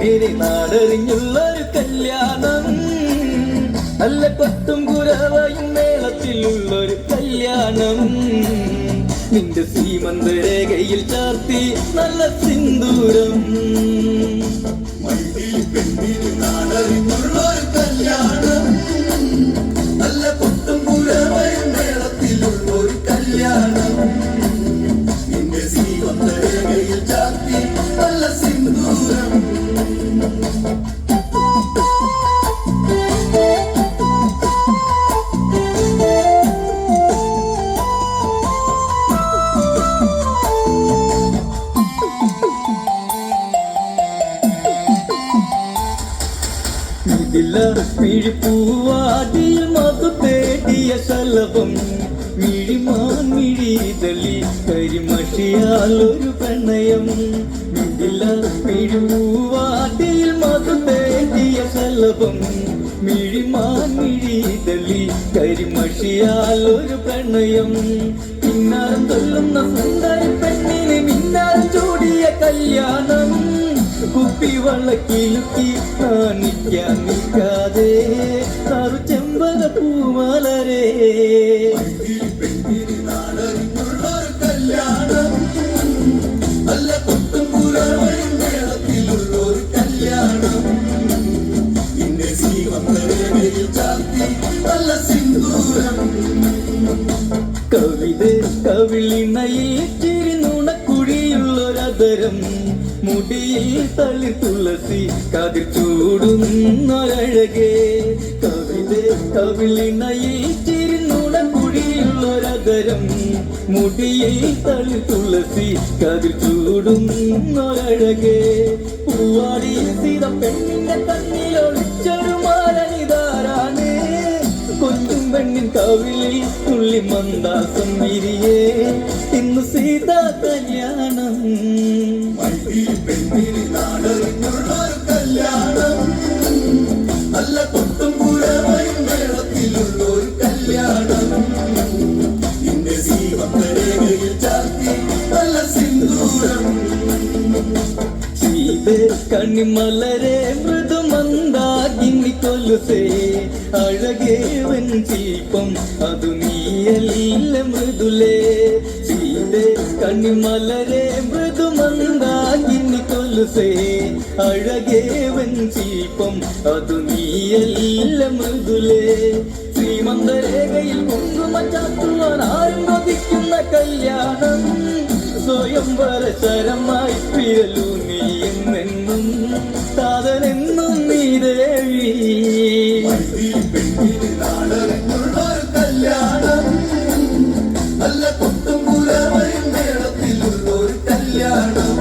പെണ്ണിന് നാടറിഞ്ഞുള്ളൊരു കല്യാണം, നല്ല കൊട്ടും കുരവയും മേളത്തിലുള്ളൊരു കല്യാണം. നിന്റെ സീമന്തരേഖയിൽ ചാർത്തി നല്ല സിന്ദൂരം. പെണ്ണിന് നാടറിഞ്ഞുള്ളൊരു കല്യാണം, നല്ല കൊട്ടും കുരവയും മേളത്തിലുള്ളൊരു കല്യാണം. നിന്റെ സീമന്തരേഖയിൽ ചാർത്തി നല്ല സിന്ദൂരം. മിഴിപ്പൂവാടിയിൽ മധു തേടിയ ശലഭം, മിഴിമാൻ മിഴിതളി കരിമഷിയാൽ ഒരു പ്രണയം. മിഴിപ്പൂവാടിയിൽ മധു തേടിയ ശലഭം, മിഴിമാൻ മിഴിതളി കരിമഷിയാൽ ഒരു പ്രണയം. പിന്നാരം തൊല്ലുന്ന സുന്ദരി പെണ്ണിന് മിന്നാൽ ചൂടിയ കല്യാണം, കുപ്പി വള്ളക്കിലുക്കി കാണിക്കാൻ നിൽക്കാതെ താറു ചെമ്പക പൂമലരേ. പെണ്ണിന് നാടറിഞ്ഞുള്ളൊരു കല്യാണം, നല്ല കൊട്ടും കുരവയും മേളത്തിലുള്ളൊരു കല്യാണം. നിന്റെ സീമന്തരേഖയിൽ ചാർത്തി നല്ല സിന്ദൂരം. കവിത കവിളിണയിൽ ചിരിനുണക്കുഴിയുള്ളൊരതരം, മുടിയിൽ തളി തുളസി കതിർ ചൂടുന്നൊരഴകേ. കവിത കവിളിണയിൽ ചിരിനുണക്കുഴിയുള്ളൊരതരം, മുടിയിൽ തളി തുളസി കതിർ ചൂടുന്നൊരഴകേ. പൂവാടിയിൽ സീത പെണ്ണിന്റെ കണ്ണിലൊളിച്ചൊരു മാലനിതാരാണ്, കൊഞ്ചും പെണ്ണിൻ കവിളിൽ തുള്ളി മന്ദാസം വിരിയേ. ഇന്ന് സീതാ കല്യാണം. പെണ്ണിന് നാടറിഞ്ഞുള്ളൊരു കല്യാണം, നല്ല കൊട്ടും കുരവയും മേളത്തിലുള്ളൊരു കല്യാണം. നിന്റെ സീമന്തരേഖയിൽ ചാർത്തി നല്ല സിന്ദൂരം. കണിമലരെ മൃദുമന്ദാകിനി കൊലുസേ, അഴകേവൻ ശില്പം അതു നീയല്ല മൃദുലേ. കണിമലരെ മൃദുമന്ദാകിനി കൊലുസേ, അഴകേവൻ ശില്പം അതു നീയല്ല മൃദുലേ. ശ്രീമന്തരേഖയിൽ കുങ്കുമ ചാത്തുവാൻ ആരും കൊതിക്കുന്ന കല്യാണം, സ്വയംവര ശരമായി പിഴലു നീ എന്നെന്നും താതനെന്നും നീ ദേവി. പെണ്ണിന് നാടറിഞ്ഞുള്ളൊരു കല്യാണം, നല്ല കൊട്ടും കുരവയും മേളത്തിലുള്ളൊരു കല്യാണം.